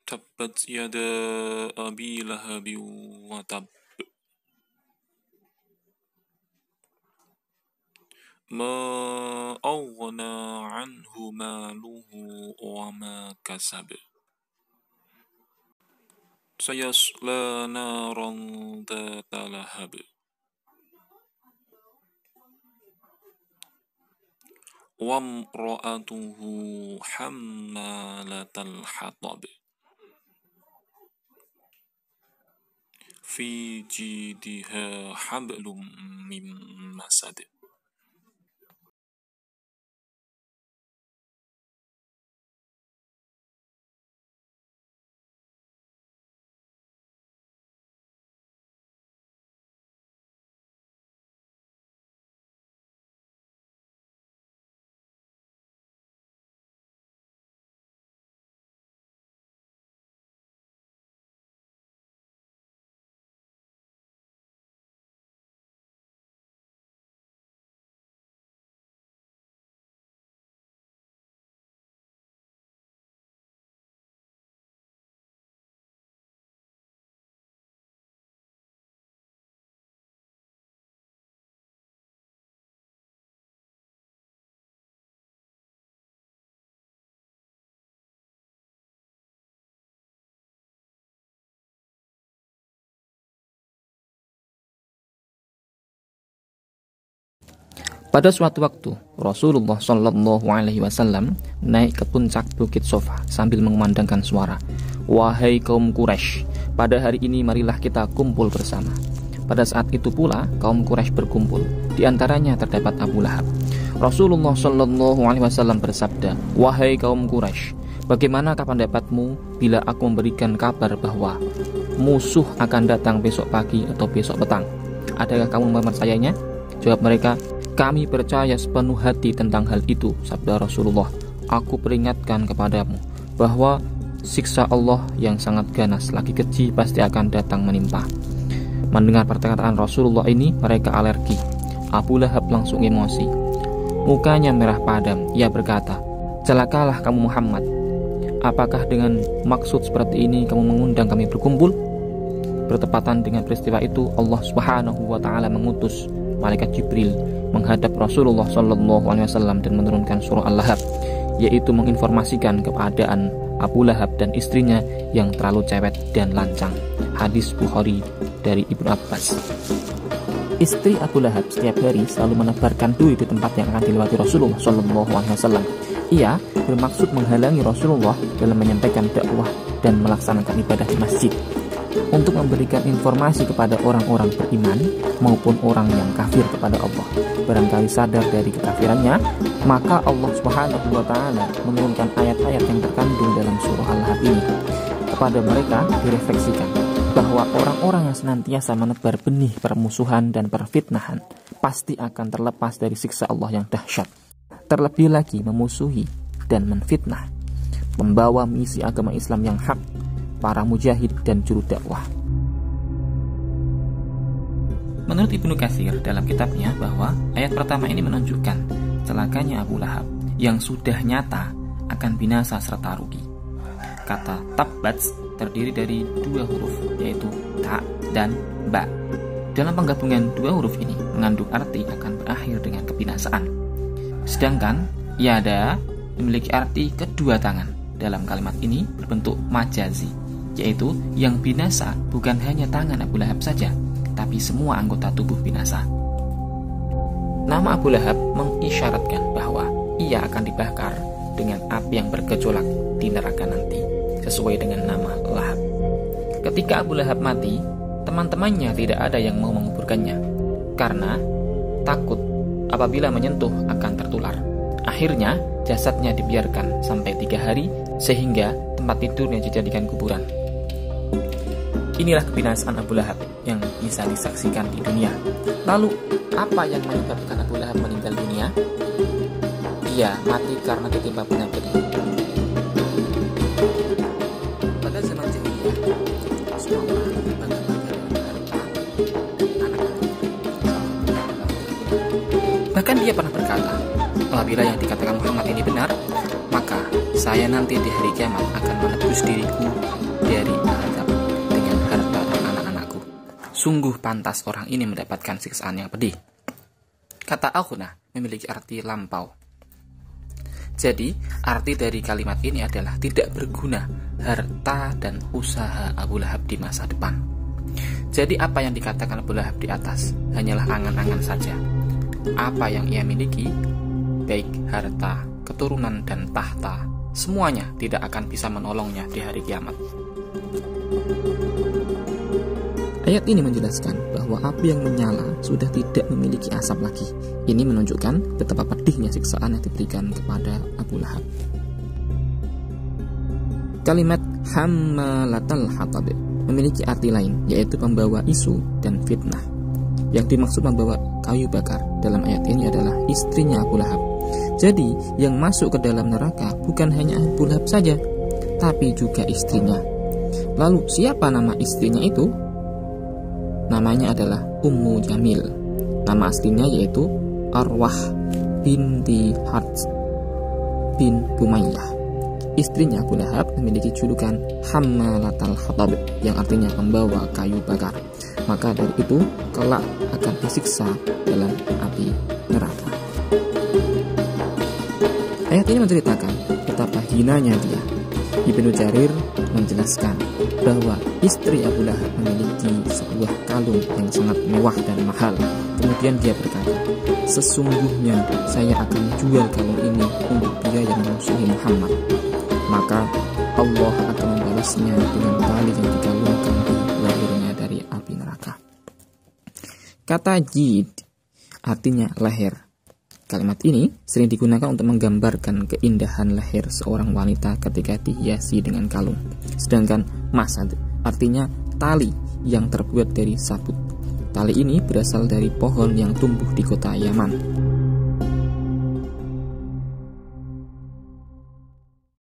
Tabbat yada abi lahabi wa tab. Ma aghna anhu maluhu wa ma kasab. Sayasla naran dhata lahab. Wa imra'atuhu hammalatal hatab. Fi jidiha hablum min masad. Pada suatu waktu, Rasulullah Shallallahu Alaihi Wasallam naik ke puncak bukit Sofa sambil mengumandangkan suara, "Wahai kaum Quraisy, pada hari ini marilah kita kumpul bersama." Pada saat itu pula kaum Quraisy berkumpul. Di antaranya terdapat Abu Lahab. Rasulullah Shallallahu Alaihi Wasallam bersabda, "Wahai kaum Quraisy, bagaimanakah pendapatmu bila aku memberikan kabar bahwa musuh akan datang besok pagi atau besok petang? Adakah kamu mempercayainya?" Jawab mereka, "Kami percaya sepenuh hati tentang hal itu." Sabda Rasulullah, "Aku peringatkan kepadamu bahwa siksa Allah yang sangat ganas lagi keji pasti akan datang menimpa." Mendengar perkataan Rasulullah ini, mereka alergi. Abu Lahab langsung emosi. Mukanya merah padam. Ia berkata, "Celakalah kamu Muhammad. Apakah dengan maksud seperti ini kamu mengundang kami berkumpul?" Bertepatan dengan peristiwa itu, Allah Subhanahu wa taala mengutus malaikat Jibril menghadap Rasulullah Shallallahu Alaihi Wasallam dan menurunkan surah Al-Lahab, yaitu menginformasikan keadaan Abu Lahab dan istrinya yang terlalu cewek dan lancang. Hadis Bukhari dari Ibnu Abbas. Istri Abu Lahab setiap hari selalu menebarkan duri di tempat yang akan dilewati Rasulullah Shallallahu Alaihi Wasallam. Ia bermaksud menghalangi Rasulullah dalam menyampaikan dakwah dan melaksanakan ibadah di masjid, untuk memberikan informasi kepada orang-orang beriman maupun orang yang kafir kepada Allah. Barangkali sadar dari kekafirannya, maka Allah Subhanahu wa taala menurunkan ayat-ayat yang terkandung dalam surah Al-Lahab ini. Kepada mereka direfleksikan bahwa orang-orang yang senantiasa menebar benih permusuhan dan perfitnahan pasti akan terlepas dari siksa Allah yang dahsyat. Terlebih lagi memusuhi dan menfitnah membawa misi agama Islam yang hak, para mujahid dan juru dakwah. Menurut Ibnu Katsir dalam kitabnya bahwa ayat pertama ini menunjukkan celakanya Abu Lahab yang sudah nyata akan binasa serta rugi. Kata tabbat terdiri dari dua huruf, yaitu ta dan ba. Dalam penggabungan dua huruf ini mengandung arti akan berakhir dengan kebinasaan. Sedangkan yada memiliki arti kedua tangan. Dalam kalimat ini berbentuk majazi, yaitu yang binasa bukan hanya tangan Abu Lahab saja, tapi semua anggota tubuh binasa. Nama Abu Lahab mengisyaratkan bahwa ia akan dibakar dengan api yang bergejolak di neraka nanti, sesuai dengan nama Lahab. Ketika Abu Lahab mati, teman-temannya tidak ada yang mau menguburkannya, karena takut apabila menyentuh akan tertular. Akhirnya, jasadnya dibiarkan sampai 3 hari, sehingga tempat tidurnya dijadikan kuburan. Inilah kebinasaan Abu Lahab yang bisa disaksikan di dunia. Lalu, apa yang menyebabkan Abu Lahab meninggal dunia? Ia mati karena ditimpa penyakit. Pada zaman jahiliyah, semua orang berbangga-bangga dengan harta, anak-anak, Bahkan dia pernah berkata, apabila yang dikatakan Muhammad ini benar, maka saya nanti di hari kiamat akan menebus diriku dari azab dengan harta dan anak-anakku. Sungguh pantas orang ini mendapatkan siksaan yang pedih. Kata al-ghunah memiliki arti lampau. Jadi, arti dari kalimat ini adalah tidak berguna harta dan usaha Abu Lahab di masa depan. Jadi, apa yang dikatakan Abu Lahab di atas hanyalah angan-angan saja. Apa yang ia miliki, baik harta, keturunan, dan tahta, semuanya tidak akan bisa menolongnya di hari kiamat. Ayat ini menjelaskan bahwa api yang menyala sudah tidak memiliki asap lagi. Ini menunjukkan betapa pedihnya siksaan yang diberikan kepada Abu Lahab. Kalimat hammalatal hatab memiliki arti lain, yaitu pembawa isu dan fitnah. Yang dimaksud membawa kayu bakar dalam ayat ini adalah istrinya Abu Lahab. Jadi, yang masuk ke dalam neraka bukan hanya Abu Lahab saja, tapi juga istrinya. Lalu, siapa nama istrinya itu? Namanya adalah Ummu Jamil. Nama aslinya yaitu Arwah binti Harz bin Umayyah. Istrinya Abu Lahab memiliki julukan Hammalatal Hatab, yang artinya pembawa kayu bakar. Maka dari itu kelak akan disiksa dalam api neraka. Ayat ini menceritakan betapa hinanya dia. Ibnu Jarir menjelaskan bahwa istri Abu Lahab memiliki sebuah kalung yang sangat mewah dan mahal. Kemudian dia berkata, sesungguhnya saya akan jual kalung ini untuk dia yang memusuhi Muhammad. Maka Allah akan membalasnya dengan tali yang dikalungkan di lehernya dari api neraka. Kata jid artinya leher. Kalimat ini sering digunakan untuk menggambarkan keindahan leher seorang wanita ketika dihiasi dengan kalung. Sedangkan masad artinya tali yang terbuat dari sabut. Tali ini berasal dari pohon yang tumbuh di kota Yaman.